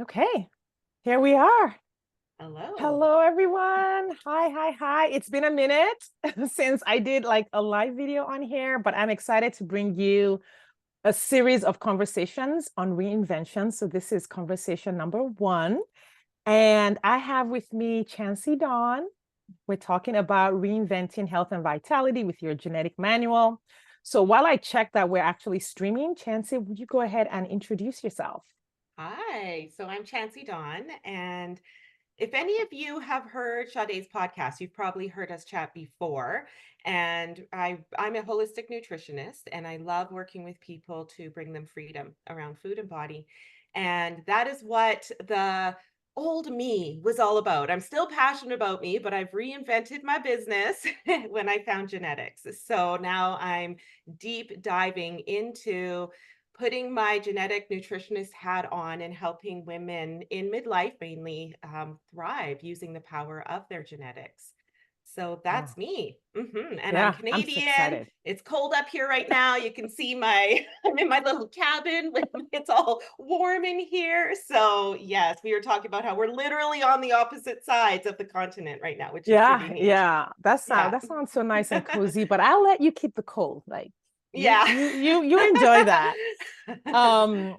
Okay, here we are. Hello. Hello, everyone. Hi. It's been a minute since I did like a live video on here, but I'm excited to bring you a series of conversations on reinvention. So this is conversation number one. And I have with me Chanci Dawn. We're talking about reinventing health and vitality with your genetic manual. So while I check that we're actually streaming, Chanci, would you go ahead and introduce yourself? Hi. So I'm Chanci Dawn. And if any of you have heard Sade's podcast, you've probably heard us chat before. And I'm a holistic nutritionist and I love working with people to bring them freedom around food and body. And that is what the old me was all about. I'm still passionate about me, but I've reinvented my business when I found genetics. So now I'm deep diving into putting my genetic nutritionist hat on and helping women in midlife mainly thrive using the power of their genetics. So Oh, that's me. And I'm yeah, I'm so Canadian. excited. It's cold up here right now. You can see I'm in my little cabin. It's all warm in here. So, yes, we were talking about how we're literally on the opposite sides of the continent right now, which is pretty Yeah, neat. yeah. That sound Yeah. that sounds so nice and cozy, but I'll let you keep the cold. Like you Yeah. you you you enjoy that. Um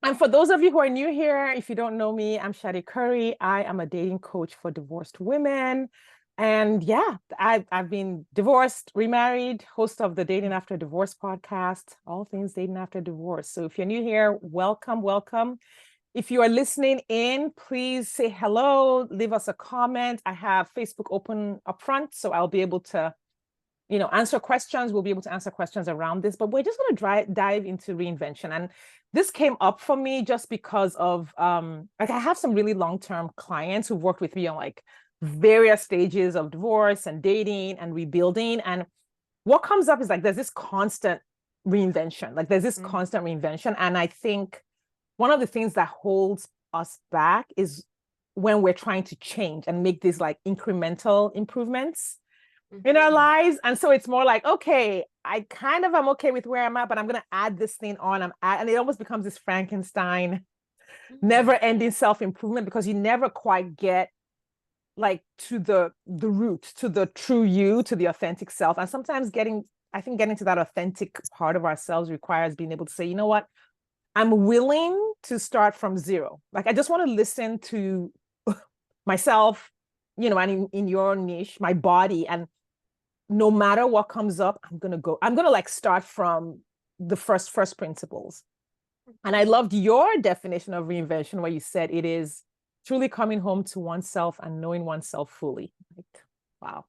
and for those of you who are new here, if you don't know me, I'm Shadi Curry. I am a dating coach for divorced women. And yeah, I've been divorced, remarried, host of the Dating After Divorce podcast, all things dating after divorce. So if you're new here, welcome. If you are listening in, please say hello, leave us a comment. I have Facebook open up front, so I'll be able to, answer questions. We'll be able to answer questions around this, but we're just going to dive into reinvention. And this came up for me just because of, like, I have some really long-term clients who've worked with me on like various stages of divorce and dating and rebuilding. And what comes up is like, there's this constant reinvention, like there's this Mhm. constant reinvention. And I think one of the things that holds us back is when we're trying to change and make these like incremental improvements in our Mhm. lives. And so it's more like, okay, I kind of am okay with where I'm at, but I'm gonna add this thing on. And it almost becomes this Frankenstein, Mhm. never-ending self-improvement because you never quite get like to the root, to the true you, to the authentic self. And sometimes getting to that authentic part of ourselves requires being able to say, you know what, I'm willing to start from zero. Like I just want to listen to myself, and in your niche, my body. And no matter what comes up, I'm gonna like start from the first principles. And I Mhm. loved your definition of reinvention where you said it is truly coming home to oneself and knowing oneself fully. Like, wow.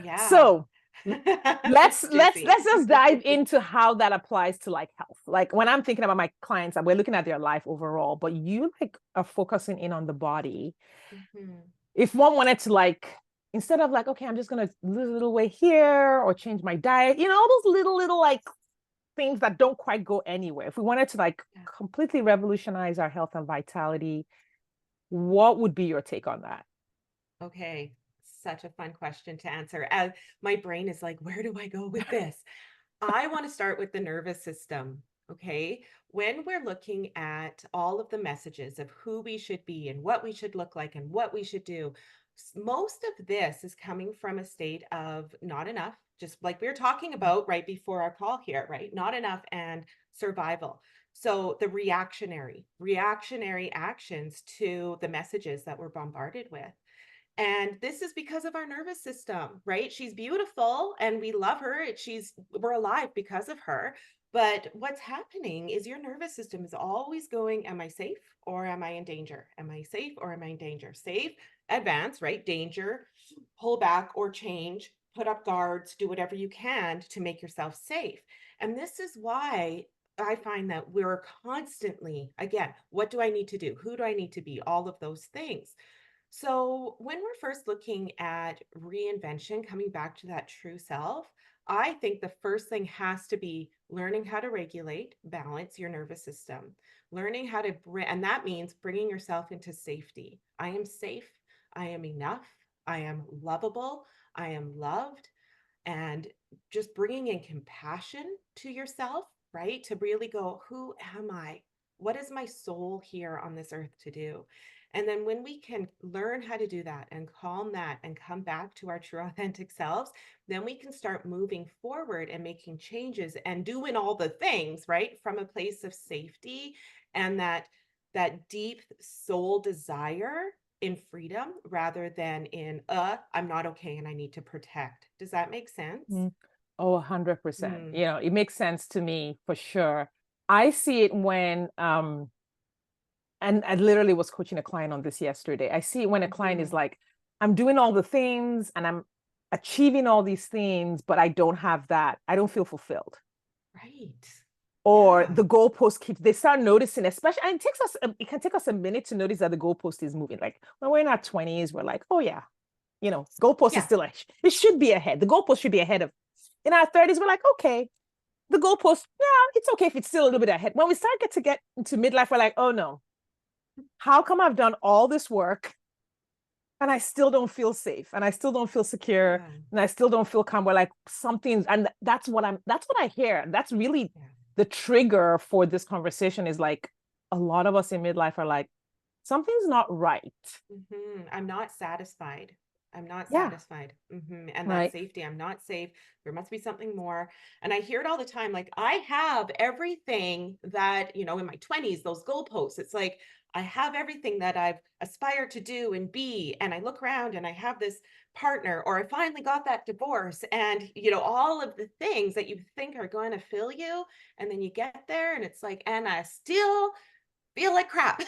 Yeah. So let's Juicy. just dive into how that applies to like health. Like when I'm thinking about my clients, we're looking at their life overall, but you like are focusing in on the body. Mhm. If one wanted to like, instead of like, okay, I'm just gonna lose a little weight here or change my diet, all those little like things that don't quite go anywhere. If we wanted to like Yeah. completely revolutionize our health and vitality, what would be your take on that? Okay. Such a fun question to answer. As my brain is like, where do I go with this? I want to start with the nervous system. Okay. When we're looking at all of the messages of who we should be and what we should look like and what we should do, most of this is coming from a state of not enough, just like we were talking about right before our call here, right? Not enough and survival. So the reactionary actions to the messages that we're bombarded with. And this is because of our nervous system, right? She's beautiful and we love her. We're alive because of her. But what's happening is your nervous system is always going, am I safe or am I in danger? Am I safe or am I in danger? Safe, advance, right? Danger, pull back or change, put up guards, do whatever you can to make yourself safe. And this is why I find that we're constantly, again, what do I need to do? Who do I need to be? All of those things. So, when we're first looking at reinvention, coming back to that true self, I think the first thing has to be learning how to regulate, balance your nervous system, learning how to bring, and that means bringing yourself into safety. I am safe. I am enough. I am lovable. I am loved. And just bringing in compassion to yourself, right? To really go, who am I? What is my soul here on this earth to do? And then when we can learn how to do that and calm that and come back to our true authentic selves, then we can start moving forward and making changes and doing all the things, right? From a place of safety and that deep soul desire in freedom rather than in I'm not okay and I need to protect. Does that make sense? Mm. Oh, 100%. Mm, You know, it makes sense to me for sure. I see it when and I literally was coaching a client on this yesterday. I see it when a client is mhm. like, I'm doing all the things and I'm achieving all these things, but I don't have that. I don't feel fulfilled. Right. Or Yeah. the goalpost keeps, they start noticing, especially, and it can take us a minute to notice that the goalpost is moving. Like when we're in our 20s, we're like, oh yeah, you know, goalpost is Yeah. still, it should be ahead. The goalpost should be ahead of, in our 30s, we're like, okay, the goalpost, yeah, it's okay if it's still a little bit ahead. When we start to get into midlife, we're like, oh no, how come I've done all this work and I still don't feel safe and I still don't feel secure Yeah. and I still don't feel calm? We're like something's, and that's what I hear. That's really Yeah. the trigger for this conversation is like a lot of us in midlife are like, something's not right. I'm not satisfied. I'm not Yeah. satisfied. And that Right. safety, I'm not safe. There must be something more. And I hear it all the time. Like, I have everything that, in my 20s, those goalposts. It's like, I have everything that I've aspired to do and be. And I look around and I have this partner, or I finally got that divorce. And, all of the things that you think are going to fill you. And then you get there and it's like, and I still feel like crap.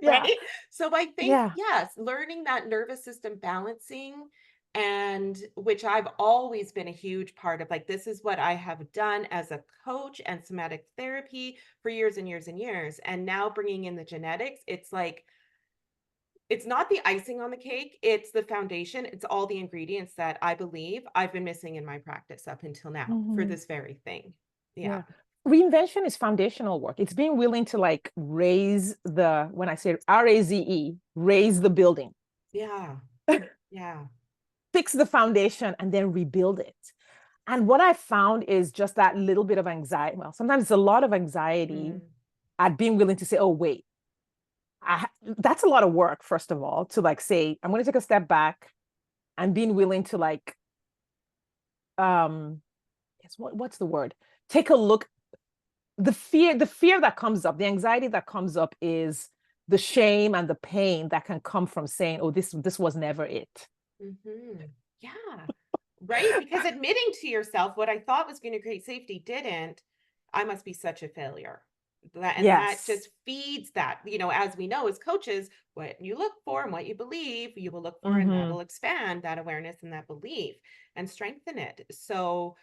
Yeah. Right? So I think, Yeah. yes, learning that nervous system balancing, and which I've always been a huge part of, like, this is what I have done as a coach and somatic therapy for years and years and years. And now bringing in the genetics, it's like, it's not the icing on the cake, it's the foundation. It's all the ingredients that I believe I've been missing in my practice up until now for Mhm. this very thing. Yeah. Yeah. Reinvention is foundational work. It's being willing to like raise the, when I say RAZE, raise the building, Yeah. Yeah. fix the foundation, and then rebuild it. And what I found is just that little bit of anxiety. Well, sometimes it's a lot of anxiety Mm. at being willing to say, oh, wait, that's a lot of work, first of all, to like say, I'm going to take a step back and being willing to like, yes, what's the word? Take a look. The fear that comes up, the anxiety that comes up is the shame and the pain that can come from saying, oh, this was never it. Yeah. Right? Because admitting to yourself what I thought was going to create safety didn't, I must be such a failure. And that Yes. just feeds that, as we know as coaches, what you look for and what you believe, you will look for, and Mm-hmm. that'll expand that awareness and that belief and strengthen it. So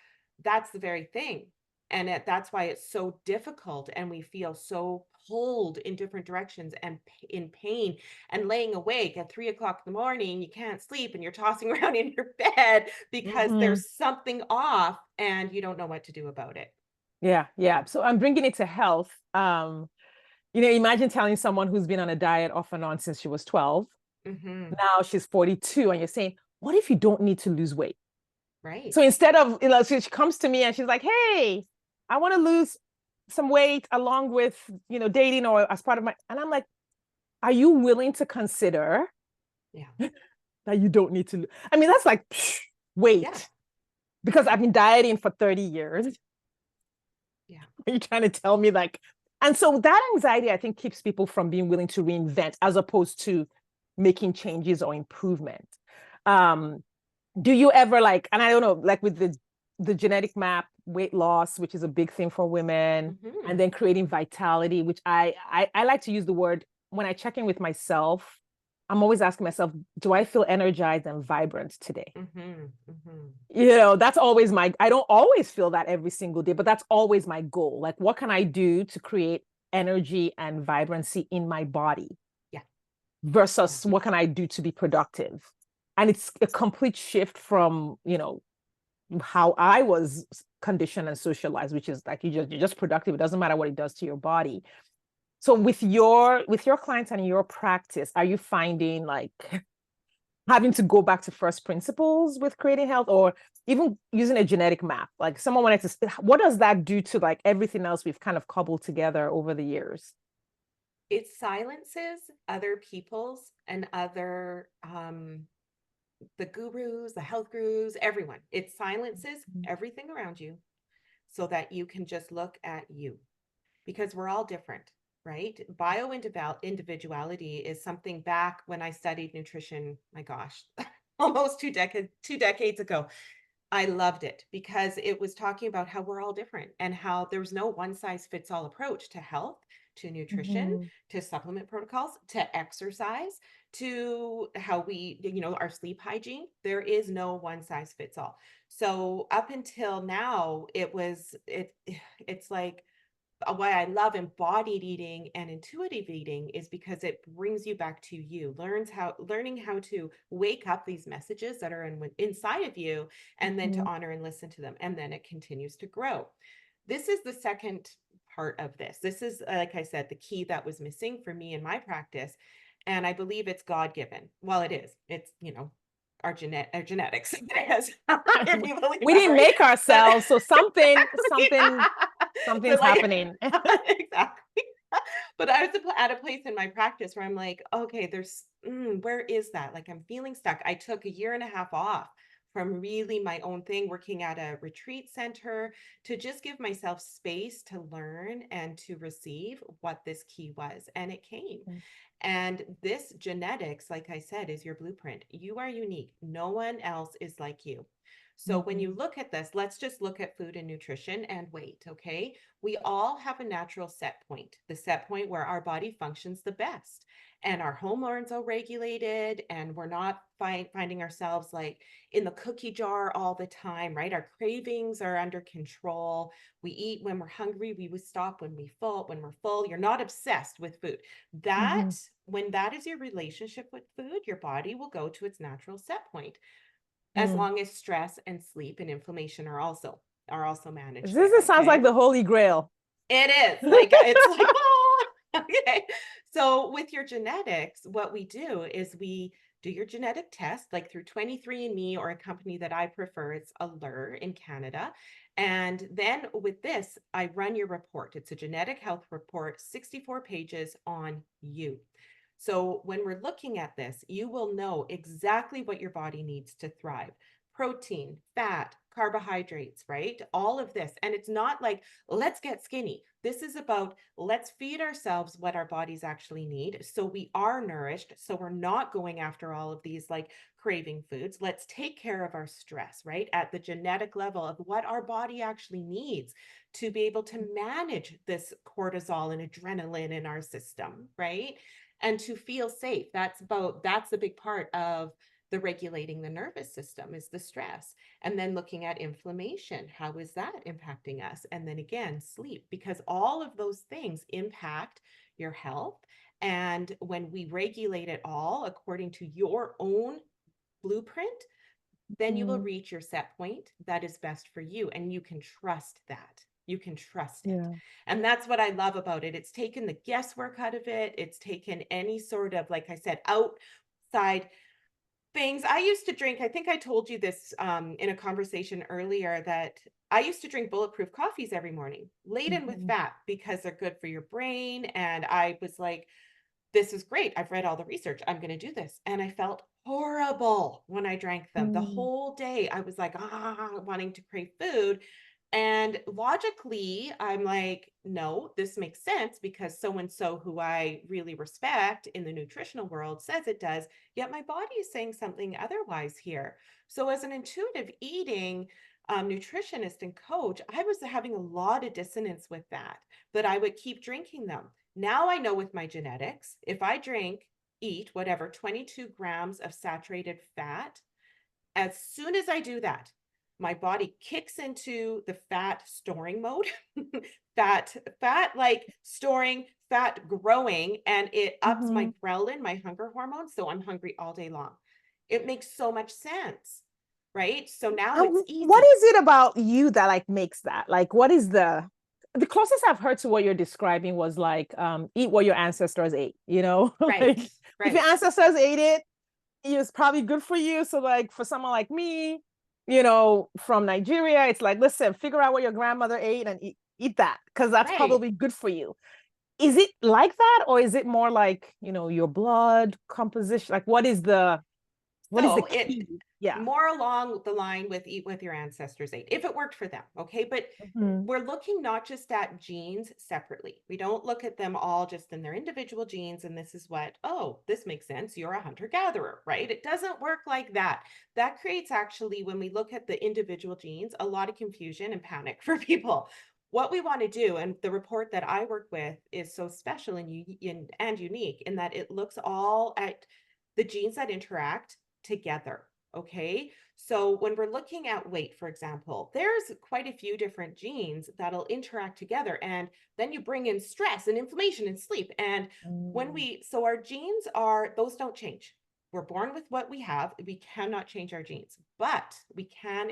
that's the very thing. And that's why it's so difficult. And we feel so pulled in different directions and in pain and laying awake at 3 o'clock in the morning. You can't sleep and you're tossing around in your bed because Mm-hmm. there's something off and you don't know what to do about it. Yeah, yeah. So I'm bringing it to health. Imagine telling someone who's been on a diet off and on since she was 12. Hmm. Now she's 42, and you're saying, what if you don't need to lose weight? Right. So instead of, she comes to me and she's like, hey, I want to lose some weight along with, dating or as part of and I'm like, are you willing to consider Yeah. that you don't need to? I mean, that's like, Yeah. wait, because I've been dieting for 30 years. Yeah. Are you trying to tell me like, and so that anxiety, I think, keeps people from being willing to reinvent as opposed to making changes or improvement. Um, do you ever like, and I don't know, like with the genetic map, weight loss, which is a big thing for women, and Hmm. then creating vitality, which I like to use the word when I check in with myself. I'm always asking myself, do I feel energized and vibrant today? Hmm. Hmm. That's always I don't always feel that every single day, but that's always my goal. Like, what can I do to create energy and vibrancy in my body Yeah. Yeah. versus what can I do to be productive? And it's a complete shift from, how I was conditioned and socialized, which is like you're just productive. It doesn't matter what it does to your body. So with your clients and your practice, are you finding like having to go back to first principles with creating health, or even using a genetic map? Like someone wanted to, what does that do to like everything else we've kind of cobbled together over the years? It silences other people's and other the gurus, the health gurus, everyone. It silences everything around you so that you can just look at you, because we're all different, right? Bio individuality is something back when I studied nutrition, my gosh, almost two decades ago. I loved it because it was talking about how we're all different and how there's no one size fits all approach to health, to nutrition, Mm-hmm. to supplement protocols, to exercise, to how we, our sleep hygiene. There is no one size fits all. So up until now, it's like why I love embodied eating and intuitive eating is because it brings you back to you, learning how to wake up these messages that are inside of you, and then to Mm-hmm. honor and listen to them. And then it continues to grow. This is the second part of this. This is, like I said, the key that was missing for me in my practice. And I believe it's God given. Well, it is. It's, our genetics. If you believe We that, didn't right? make But ourselves, so exactly. something's But like happening. exactly. But I was at a place in my practice where I'm like, okay, where is that? Like I'm feeling stuck. I took a year and a half off from really my own thing, working at a retreat center, to just give myself space to learn and to receive what this key was. And it came. And this genetics, like I said, is your blueprint. You are unique. No one else is like you. So when you Mm-hmm. look at this, let's just look at food and nutrition and weight, okay? We all have a natural set point, the set point where our body functions the best and our hormones are regulated, and we're not finding ourselves like in the cookie jar all the time, right? Our cravings are under control. We eat when we're hungry, we would stop when we're full. You're not obsessed with food. That Mm-hmm. when that is your relationship with food, your body will go to its natural set point, as Mm. long as stress and sleep and inflammation are also managed there. Sounds like Okay. the Holy Grail. It is like it's like okay. So with your genetics, what we do is we do your genetic test, like through 23andMe or a company that I prefer, it's Allure in Canada. And then with this, I run your report. It's a genetic health report, 64 pages on you. So when we're looking at this, you will know exactly what your body needs to thrive. Protein, fat, carbohydrates, right? All of this. And it's not like, let's get skinny. This is about let's feed ourselves what our bodies actually need, so we are nourished, so we're not going after all of these like craving foods. Let's take care of our stress, right? At the genetic level of what our body actually needs to be able to manage this cortisol and adrenaline in our system, right? And to feel safe. That's the big part of the regulating the nervous system, is the stress. And then looking at inflammation, how is that impacting us? And then again, sleep, because all of those things impact your health. And when we regulate it all according to your own blueprint, then you will Mm. reach your set point that is best for you. And you can trust that. You can trust it. Yeah. And that's what I love about it. It's taken the guesswork out of it. It's taken any sort of, like I said, outside things. I used to drink, I think I told you this in a conversation earlier, that I used to drink bulletproof coffees every morning, laden with Mm-hmm. fat, because they're good for your brain. And I was like, this is great. I've read all the research. I'm going to do this. And I felt horrible when I drank them. The Mm. whole day I was like, wanting to crave food. And logically, I'm like, no, this makes sense because so and so, who I really respect in the nutritional world, says it does. Yet my body is saying something otherwise here. So, as an intuitive eating nutritionist and coach, I was having a lot of dissonance with that, but I would keep drinking them. Now I know with my genetics, if I eat whatever 22 grams of saturated fat, as soon as I do that, my body kicks into the fat storing mode, fat like storing, fat growing, and it ups Mm-hmm. my ghrelin, my hunger hormone. So I'm hungry all day long. It makes so much sense, right? So now it's What easy. is it about you that like makes that? Like, what is the closest I've heard to what you're describing was like eat what your ancestors ate, you know? Right, Like if your right. ancestors ate it, is probably good for you. So like for someone like me, you know, from Nigeria, it's like, listen, figure out what your grandmother ate and eat that because that's Right. probably good for you. Is it like that, or is it more like, you know, your blood composition? Like what is the So it key? Yeah. more along the line with eat with your ancestors ate, if it worked for them. Okay. But Mhm. we're looking not just at genes separately. We don't look at them all just in their individual genes. And this is what, oh, this makes sense. You're a hunter gatherer, right? It doesn't work like that. That creates actually, when we look at the individual genes, a lot of confusion and panic for people. What we want to do, and the report that I work with is so special and unique in that it looks all at the genes that interact together. Okay. So when we're looking at weight, for example, there's quite a few different genes that'll interact together. And then you bring in stress and inflammation and sleep. And Mm. so our genes are, those don't change. We're born with what we have. We cannot change our genes, but we can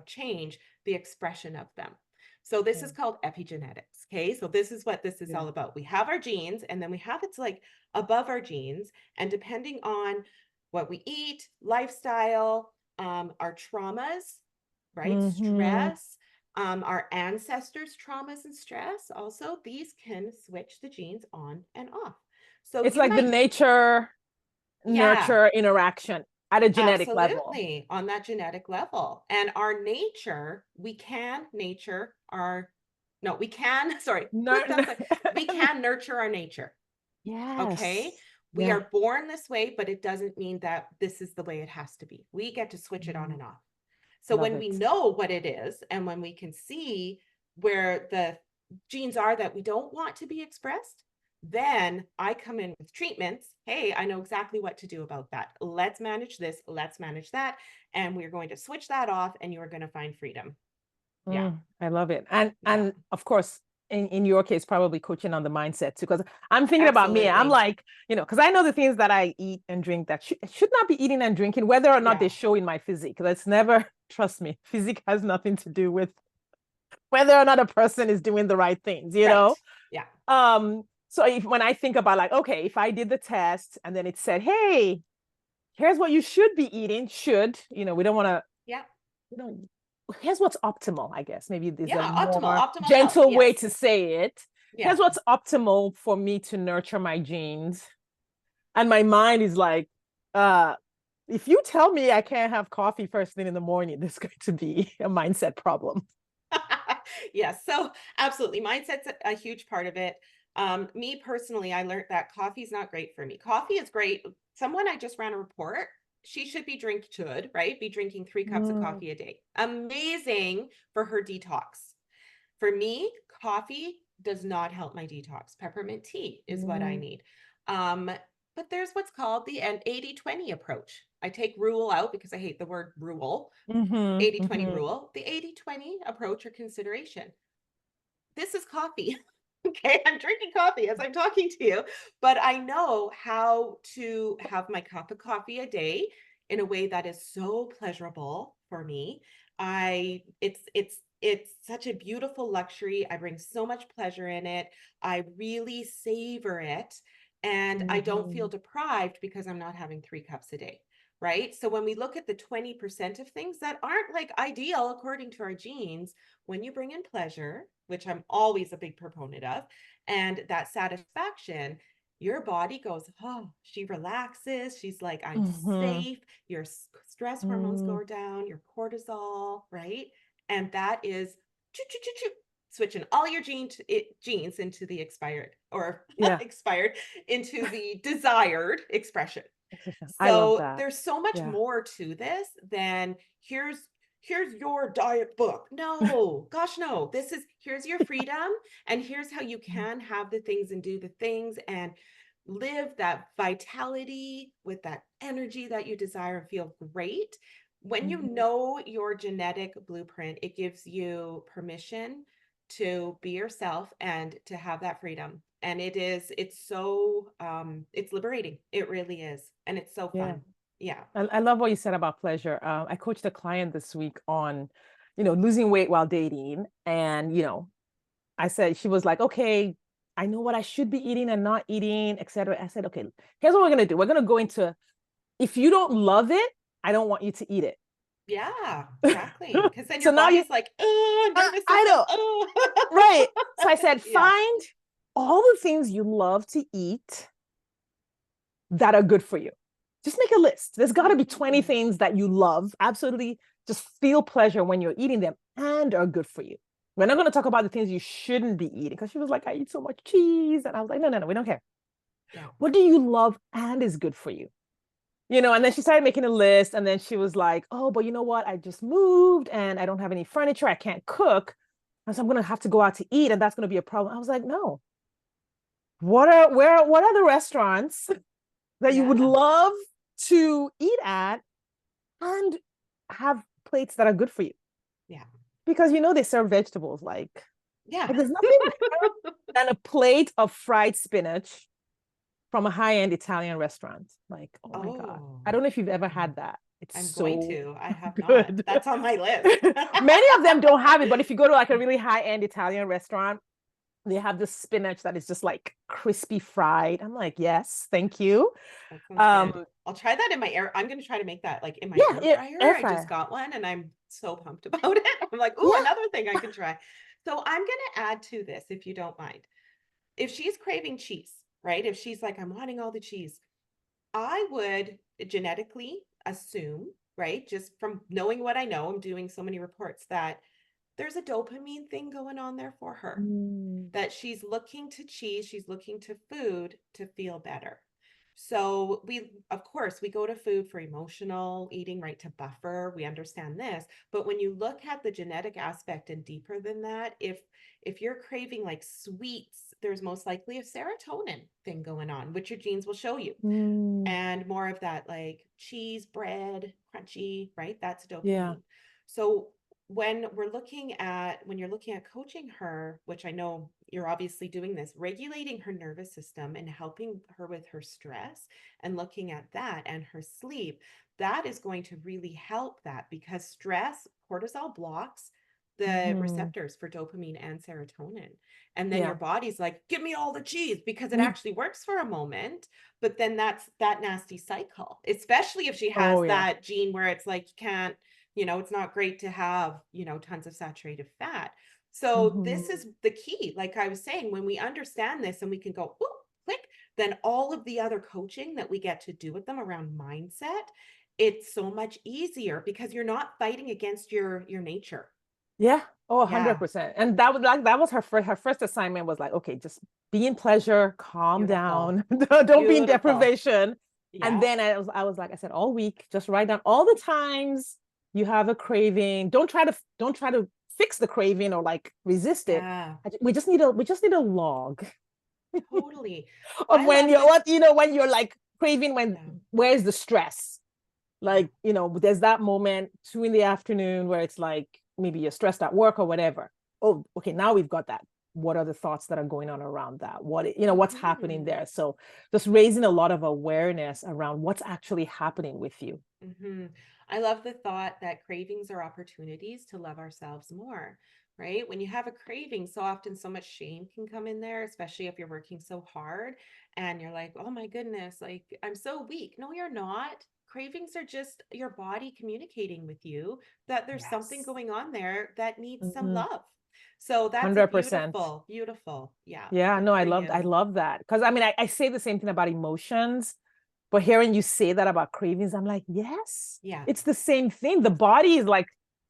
change the expression of them. So this Yeah. is called epigenetics. Okay. So this is what this is Yeah. all about. We have our genes and then we have it's like above our genes. And depending on what we eat, lifestyle, our traumas, right? Mm-hmm. Stress, our ancestors' traumas and stress. Also, these can switch the genes on and off. So It's you like the might, nature yeah, nurture interaction at a genetic level. absolutely, on that genetic level. And our nature, we can nature our, no, we can, sorry, No, flip no. that side. We can nurture our nature. Okay. Yes. We Yeah. are born this way, but it doesn't mean that this is the way it has to be. We get to switch it on Mm, and off. So love when we it. know what it is and when we can see where the genes are that we don't want to be expressed, then I come in with treatments. Hey, I know exactly what to do about that. Let's manage this, let's manage that. And we're going to switch that off and you're going to find freedom. Yeah. I love it. And Yeah. of course, in your case, probably coaching on the mindset too. Because I'm thinking about me. I'm Absolutely. like, you know, because I know the things that I eat and drink that should not be eating and drinking, whether or not they Yeah. show in my physique. Because it's never, trust me, physique has nothing to do with whether or not a person is doing the right things, you Right. know? Yeah. So when I think about like, okay, if I did the test and then it said, hey, here's what you should be eating, you know, we don't want to, Yeah. we don't, here's what's optimal, I guess. Maybe there's a Yeah. Optimal, more optimal health. gentle way Yes. to say it. Here's Yeah. what's optimal for me to nurture my genes. And my mind is like, uh, if you tell me I can't have coffee first thing in the morning, there's going to be a mindset problem. Yes, so absolutely. Mindset's a huge part of it. Me personally, I learned that coffee is not great for me. Coffee is great. Someone I just ran a report, she should right? Be drinking 3 cups of Mm, coffee a day. Amazing for her detox. For me, coffee does not help my detox. Peppermint tea is what I mm, need. Um, but there's what's called the 80-20 approach. I take rule out because I hate the word rule. mm-hmm, 80-20 mm-hmm. rule, the 80-20 approach or consideration. This is coffee. Okay, I'm drinking coffee as I'm talking to you, but I know how to have my cup of coffee a day in a way that is so pleasurable for me. I it's such a beautiful luxury. I bring so much pleasure in it. I really savor it and I don't Mm-hmm. feel deprived because I'm not having 3 cups a day. Right? So when we look at the 20% of things that aren't like ideal according to our genes, when you bring in pleasure, which I'm always a big proponent of, and that satisfaction, your body goes, oh, she relaxes. She's like, I'm Mm-hmm. safe. Your stress hormones Mm, go down, your cortisol, right? And that is switching all your genes into the expired or yeah. expired into the desired expression. I love So that. there's so much Yeah. more to this than here's your diet book. No, gosh, no. This is here's your freedom and here's how you can have the things and do the things and live that vitality with that energy that you desire and feel great. When you Mhm. know your genetic blueprint, it gives you permission to be yourself and to have that freedom. And it's so it's liberating. It really is. And it's so Yeah. fun. Yeah. I love what you said about pleasure. I coached a client this week on, you know, losing weight while dating. And, you know, I said, she was like, okay, I know what I should be eating and not eating, et cetera. I said, okay, here's what we're going to do. We're going to go into if you don't love it, I don't want you to eat it. Yeah, exactly. Because then So your now you, body's like, oh, nervous I system. know, Oh. right. So I said, Yeah. find all the things you love to eat that are good for you. Just make a list. There's got to be 20 Mhm. things that you love, absolutely just feel pleasure when you're eating them and are good for you. We're not going to talk about the things you shouldn't be eating because she was like, I eat so much cheese. And I was like, no, no, no, we don't care. Yeah. What do you love and is good for you? And then she started making a list. And then she was like, oh, but you know what? I just moved and I don't have any furniture. I can't cook. And so I'm going to have to go out to eat. And that's going to be a problem. I was like, no. What are the restaurants that you would Yeah. love to eat at and have plates that are good for you? Yeah. Because they serve vegetables Yeah. like there's nothing better than a plate of fried spinach from a high-end Italian restaurant. Like, oh my God. Oh, I don't know if you've ever yeah. had that. It's I'm going so to. I have not. good. That's on my list. Many of them don't have it, but if you go to like a really high-end Italian restaurant, they have this spinach that is just like crispy fried. I'm like, yes, thank you. That sounds good. Um, I'll try that in my air. I'm going to try to make that like in my yeah, air fryer. air I just fryer. got one and I'm so pumped about it. I'm like, ooh, Yeah. another thing I can try. So I'm going to add to this if you don't mind. If she's craving cheese, right? If she's like, I'm wanting all the cheese, I would genetically assume, right? Just from knowing what I know, I'm doing so many reports that there's a dopamine thing going on there for her, Mm. that she's looking to cheese, she's looking to food to feel better. So of course, we go to food for emotional eating, right? To buffer. We understand this. But when you look at the genetic aspect and deeper than that, if you're craving like sweets, there's most likely a serotonin thing going on, which your genes will show you, Mm. and more of that like cheese, bread, crunchy, right? That's Yeah. dopamine. So when you're looking at coaching her, which I know you're obviously doing this, regulating her nervous system and helping her with her stress and looking at that and her sleep, that is going to really help that, because stress, cortisol blocks the Hmm. receptors for dopamine and serotonin. And then your Yeah. body's like, give me all the cheese, because it We actually works for a moment, but then that's that nasty cycle, especially if she has Oh yeah. that gene where it's like, you can't, it's not great to have, tons of saturated fat. So this Hmm. is the key. Like I was saying, when we understand this and we can go, ooh, click, then all of the other coaching that we get to do with them around mindset, it's so much easier because you're not fighting against your nature. Yeah. Oh, Yeah, 100%. And that was her first assignment was like, okay, just be in pleasure, calm beautiful. down, don't be in Beautiful. deprivation. And Yeah. then I was like, I said, all week, just write down all the times you have a craving. Don't try to fix the craving or like resist it. Yeah, We just need a log totally. of I when love you're the, what when you're like craving yeah, where's the stress? yeah. Like, there's that moment 2 in the afternoon where it's like maybe you're stressed at work or whatever. Oh, okay, now we've got that. What are the thoughts that are going on around that? What's happening Mhm. there? So just raising a lot of awareness around what's actually happening with you. Hmm. I love the thought that cravings are opportunities to love ourselves more, right? When you have a craving, so often so much shame can come in there, especially if you're working so hard and you're like, oh my goodness, like I'm so weak. No, you're not. Cravings are just your body communicating with you that there's something Yes. going on there that needs some Mhm. love. So that's a 100%. beautiful, beautiful. Yeah, Yeah, good no, I for love I you. love that. Because I mean, I say the same thing about emotions, but hearing you say that about cravings, I'm like, yes, Yeah. it's the same thing. The body is like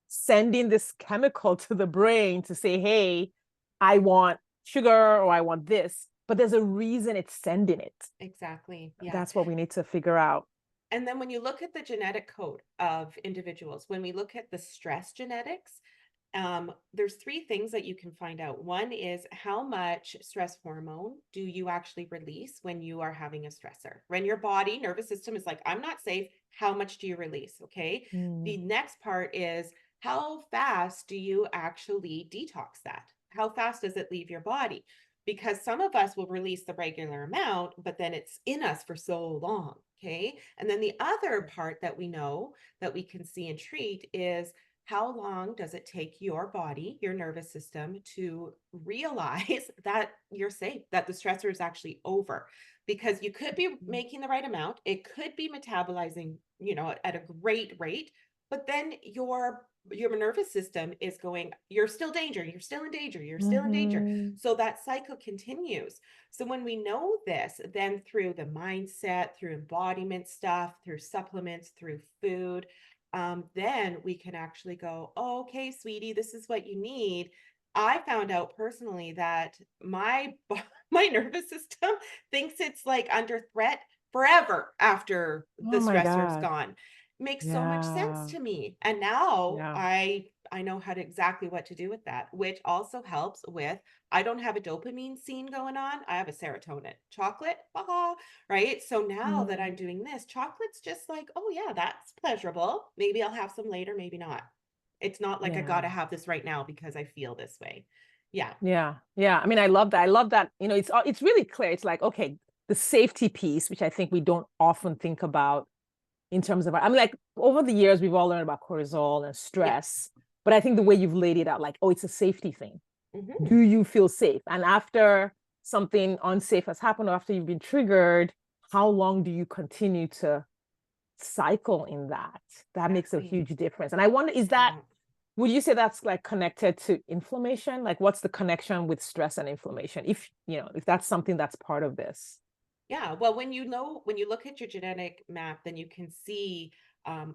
sending this chemical to the brain to say, hey, I want sugar or I want this, but there's a reason it's sending it. Exactly. Yeah. That's what we need to figure out. And then when you look at the genetic code of individuals, when we look at the stress genetics, there's three things that you can find out. One is how much stress hormone do you actually release when you are having a stressor? When your body, nervous system is like, I'm not safe, how much do you release? Okay. Mm, The next part is how fast do you actually detox that? How fast does it leave your body? Because some of us will release the regular amount, but then it's in us for so long. Okay. And then the other part that we know that we can see and treat is how long does it take your body, your nervous system, to realize that you're safe, that the stressor is actually over? Because you could be Mhm. making the right amount, it could be metabolizing, at a great rate, but then your nervous system is going, you're still danger, you're still in danger, you're still in danger. Mhm. So that cycle continues. So when we know this, then through the mindset, through embodiment stuff, through supplements, through food, then we can actually go, oh, okay, sweetie, this is what you need. I found out personally that my nervous system thinks it's like under threat forever after the Oh my stressor's God. gone. Makes so much sense Yeah. to me. And now Yeah. I know how to exactly what to do with that, which also helps with, I don't have a dopamine scene going on. I have a serotonin. Chocolate, haha, right? So now that I'm Mm. doing this, chocolate's just like, oh yeah, that's pleasurable. Maybe I'll have some later, maybe not. It's not like I Yeah. gotta have this right now because I feel this way. Yeah. Yeah. Yeah. I mean, I love that. I love that. It's really clear. It's like, okay, the safety piece, which I think we don't often think about in terms of, I mean, like over the years, we've all learned about cortisol and Yeah. stress, but I think the way you've laid it out, like, oh, it's a safety thing. Hmm. Do you feel safe? And after something unsafe has happened or after you've been triggered, how long do you continue to cycle in that? That makes a Exactly. huge difference. And I wonder, Yeah. would you say that's like connected to inflammation? Like, what's the connection with stress and inflammation? If that's something that's part of this. Yeah, well, when you look at your genetic map, then you can see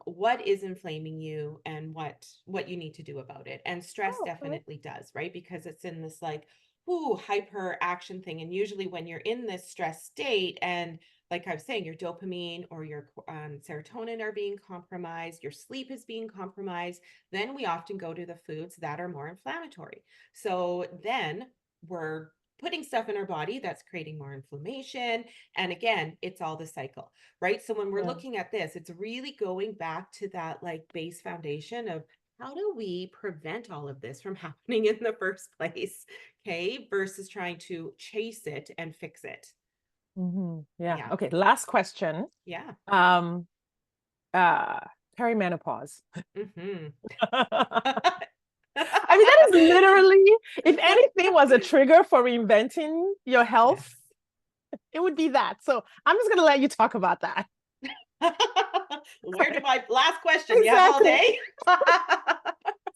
what is inflaming you and what you need to do about it. And stress Oh, okay. definitely does, right? Because it's in this like, ooh, hyper action thing. And usually when you're in this stress state, and like I was saying, your dopamine or your serotonin are being compromised, your sleep is being compromised, then we often go to the foods that are more inflammatory. So then we're putting stuff in our body that's creating more inflammation, and again, it's all the cycle, right? So when we're Yeah. looking at this, it's really going back to that like base foundation of, how do we prevent all of this from happening in the first place? Okay. Versus trying to chase it and fix it. Yeah. Yeah. Okay. Last question. Yeah. Um, uh, Perimenopause. Hmm. I mean, that is literally, if anything was a trigger for reinventing your Yes. health, it would be that. So I'm just gonna let you talk about that. Where do I, last question? You have all Exactly. day?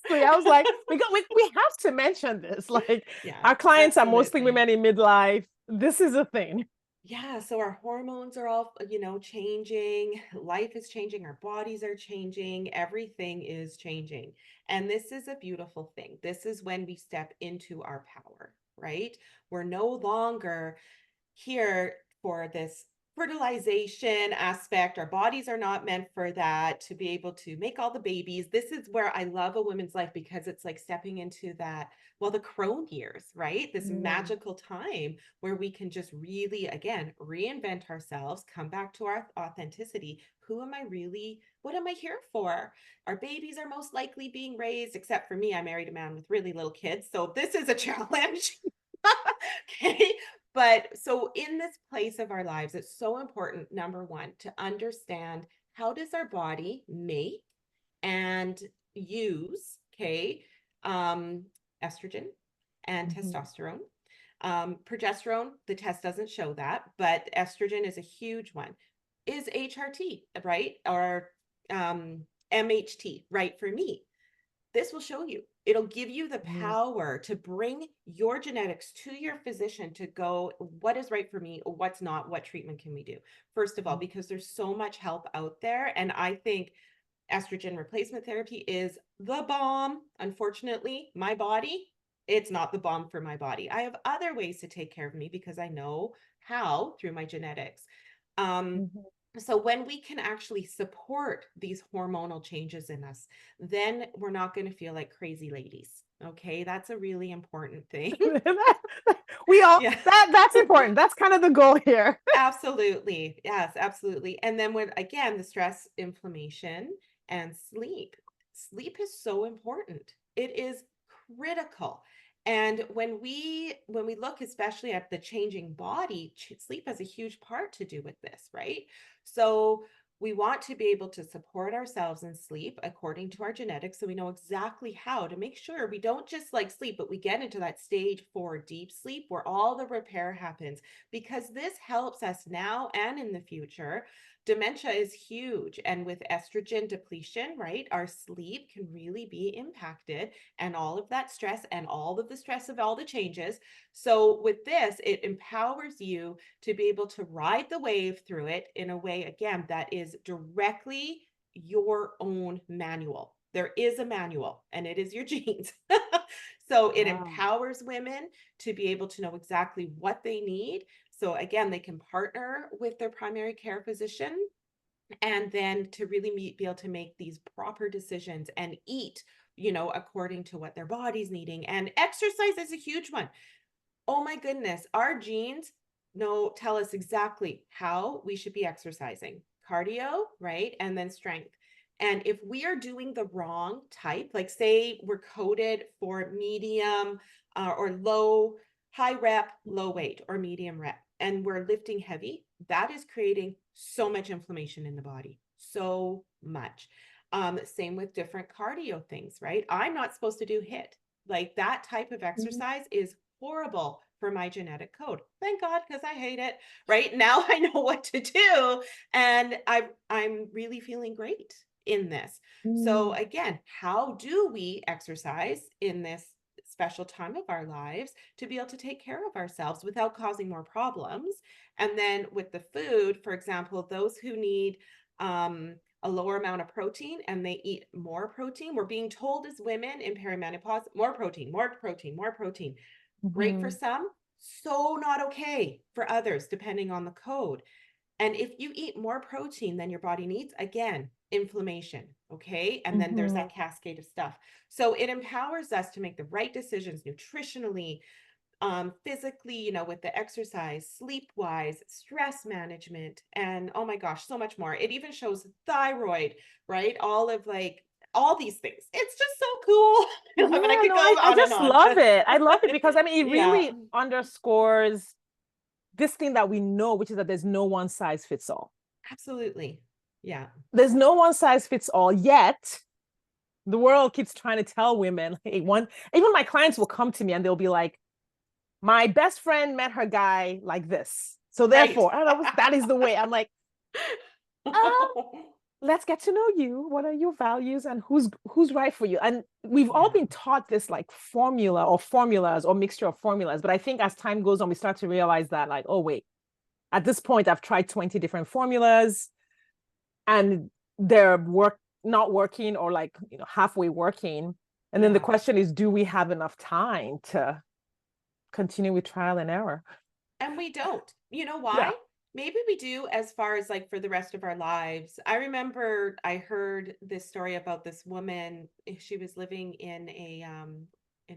So I was like, we have to mention this. Like, Yeah, our clients are mostly absolutely. women in midlife. This is a thing. Yeah, so our hormones are all, changing. Life is changing. Our bodies are changing. Everything is changing. And this is a beautiful thing. This is when we step into our power, right? We're no longer here for this fertilization aspect. Our bodies are not meant for that, to be able to make all the babies. This is where I love a woman's life, because it's like stepping into that, well, the crone years, right? This Mm, magical time where we can just really, again, reinvent ourselves, come back to our authenticity. Who am I really? What am I here for? Our babies are most likely being raised, except for me, I married a man with really little kids. So this is a challenge. Okay. But so in this place of our lives, it's so important, number one, to understand, how does our body make and use, okay, um, estrogen and mhm, testosterone. Progesterone, the test doesn't show that, but estrogen is a huge one. Is HRT, right? Or MHT, right, for me? This will show you. It'll give you the mhm, power to bring your genetics to your physician to go, what is right for me? What's not? What treatment can we do? First of all, mhm, because there's so much help out there. And I think estrogen replacement therapy is the bomb. Unfortunately, my body, it's not the bomb for my body. I have other ways to take care of me because I know how through my genetics. Um, mhm. so when we can actually support these hormonal changes in us, then we're not going to feel like crazy ladies. Okay, that's a really important thing. We all Yeah. that's important. That's kind of the goal here. Absolutely. Yes, absolutely. And then when, again, the stress, inflammation, and sleep. Sleep is so important. It is critical. And when we look especially at the changing body, sleep has a huge part to do with this, right? So We want to be able to support ourselves in sleep according to our genetics. So we know exactly how to make sure we don't just like sleep, but we get into that stage 4 deep sleep where all the repair happens, because this helps us now and in the future. Dementia is huge. And with estrogen depletion, right, our sleep can really be impacted, and all of that stress and all of the stress of all the changes. So with this, it empowers you to be able to ride the wave through it in a way, again, that is directly your own manual. There is a manual, and it is your genes. So it Wow. empowers women to be able to know exactly what they need. So again, they can partner with their primary care physician, and then to really be able to make these proper decisions and eat, according to what their body's needing. And exercise is a huge one. Oh my goodness, our genes tell us exactly how we should be exercising. Cardio, right? And then strength. And if we are doing the wrong type, like say we're coded for medium or low, high rep, low weight, or medium rep, and we're lifting heavy, that is creating so much inflammation in the body. So much. Same with different cardio things, right? I'm not supposed to do HIIT. Like that type of Mhm. exercise is horrible for my genetic code. Thank God, because I hate it. Right now, I know what to do, and I'm really feeling great in this. So Mm. again, how do we exercise in this special time of our lives to be able to take care of ourselves without causing more problems? And then with the food, for example, those who need a lower amount of protein and they eat more protein. We're being told as women in perimenopause, more protein, more protein, more protein. Great for Mhm. some, so not okay for others, depending on the code. And if you eat more protein than your body needs, again, inflammation, okay? And then there's Mhm. that cascade of stuff. So it empowers us to make the right decisions nutritionally, physically, with the exercise, sleep wise, stress management, and oh my gosh, so much more. It even shows thyroid, right? All of like all these things. It's just so cool. I mean, I Yeah, could no, go I on and just on, love but it. I love it because I mean, it yeah, really underscores this thing that we know, which is that there's no one size fits all. absolutely. Yeah. There's no one size fits all yet. The world keeps trying to tell women, hey, even my clients will come to me and they'll be like, my best friend met her guy like this. So Right. therefore, I don't know, that is the way. I'm like, um, let's get to know you. What are your values and who's right for you? And we've all Yeah. been taught this like formula or formulas or mixture of formulas. But I think as time goes on, we start to realize that like, oh wait, at this point, I've tried 20 different formulas and they're not working or like halfway working. And then the Yeah. question is, do we have enough time to continue with trial and error? And we don't. You know Yeah. why? Maybe we do as far as like for the rest of our lives. I remember I heard this story about this woman. She was living in a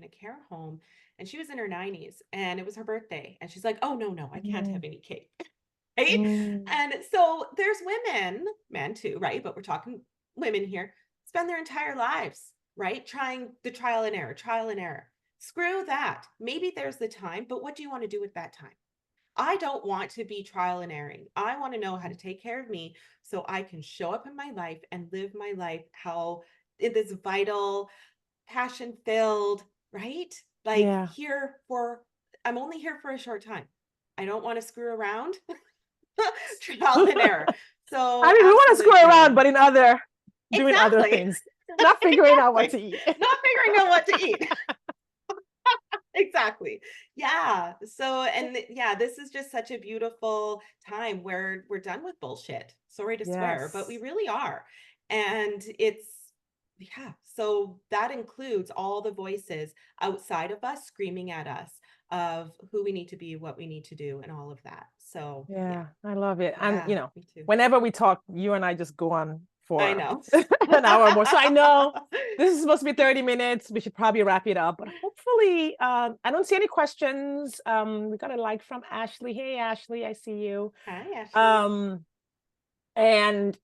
care home, and she was in her 90s, and it was her birthday, and she's like, "Oh no, no, I can't Mm, have any cake." Right? mm, And so there's women, men too, right? But we're talking women here, spend their entire lives, right? Trying the trial and error, trial and error. Screw that. Maybe there's the time, but what do you want to do with that time? I don't want to be trial and erroring. I want to know how to take care of me so I can show up in my life and live my life how it is vital, passion filled, right? Like yeah. I'm only here for a short time. I don't want to screw around. Trial and error. I So mean, we want to screw around, absolutely. but doing other Exactly. things, not figuring out what Exactly. to eat. Not figuring out what to eat. Exactly. Yeah. So, and yeah, this is just such a beautiful time where we're done with bullshit. Sorry to swear, but we Yes. really are. And it's, yeah. So that includes all the voices outside of us screaming at us of who we need to be, what we need to do, and all of that. So, yeah. Yeah, I love it. And Yeah, me too. whenever we talk, you and I just go on I for know. an hour or more. So I know this is supposed to be 30 minutes. We should probably wrap it up, but hopefully, I don't see any questions. We got a like from Ashley. Hey, Ashley, I see you. Hi, Ashley. Um, and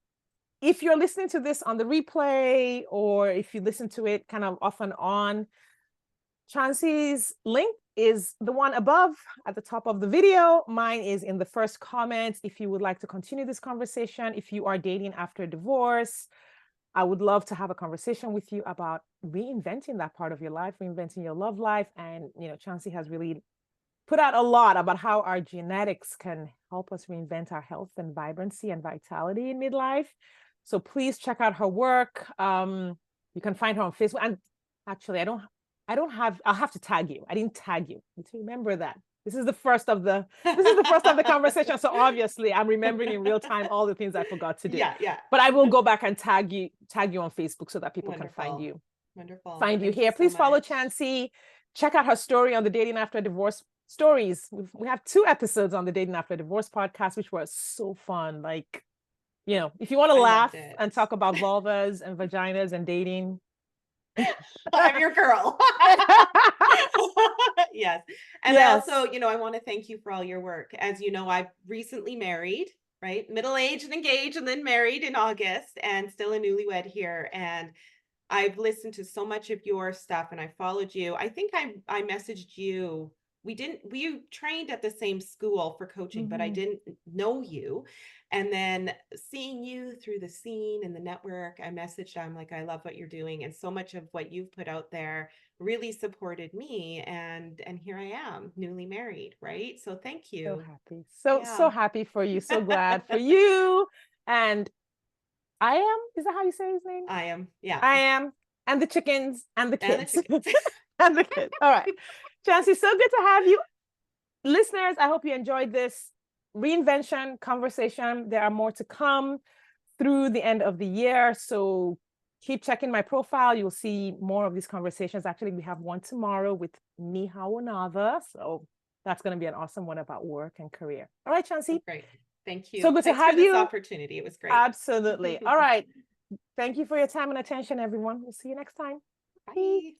if you're listening to this on the replay, or if you listen to it kind of off and on, Chanci's link is the one above at the top of the video. Mine is in the first comment. If you would like to continue this conversation, if you are dating after a divorce, I would love to have a conversation with you about reinventing that part of your life, reinventing your love life. And, Chanci has really put out a lot about how our genetics can help us reinvent our health and vibrancy and vitality in midlife. So please check out her work. You can find her on Facebook. And actually, I'll have to tag you. I didn't tag you. You need to remember that. This is the first of the conversation. So obviously I'm remembering in real time all the things I forgot to do. Yeah. But I will go back and tag you on Facebook so that people Wonderful. can find you. Wonderful. Find you Thank here. so Please follow much. Chanci. Check out her story on the Dating After Divorce stories. We have 2 episodes on the Dating After Divorce podcast, which were so fun. Like, if you want to laugh and talk about vulvas and vaginas and dating, I'm your girl. Yes. And yes. I also, I want to thank you for all your work. As you know, I've recently married, right? Middle-aged and engaged and then married in August and still a newlywed here. And I've listened to so much of your stuff and I followed you. I think I messaged you. We trained at the same school for coaching, but I didn't know you. And then seeing you through the scene and the network, I messaged, I'm like, I love what you're doing. And so much of what you've put out there really supported me. And here I am, newly married, right? So thank you. So happy. So happy for you. So glad for you. And is that how you say his name? I am. Yeah. I am. And the chickens and the kids. And the chickens. And the kids. All right. Chanci, so good to have you. Listeners, I hope you enjoyed this reinvention conversation. There are more to come through the end of the year. So keep checking my profile. You'll see more of these conversations. Actually, we have one tomorrow with Miha Wanava. So that's going to be an awesome one about work and career. All right, Chanci. Oh, great. Thank you. So good to have you. This opportunity. It was great. Absolutely. All right. Thank you for your time and attention, everyone. We'll see you next time. Bye.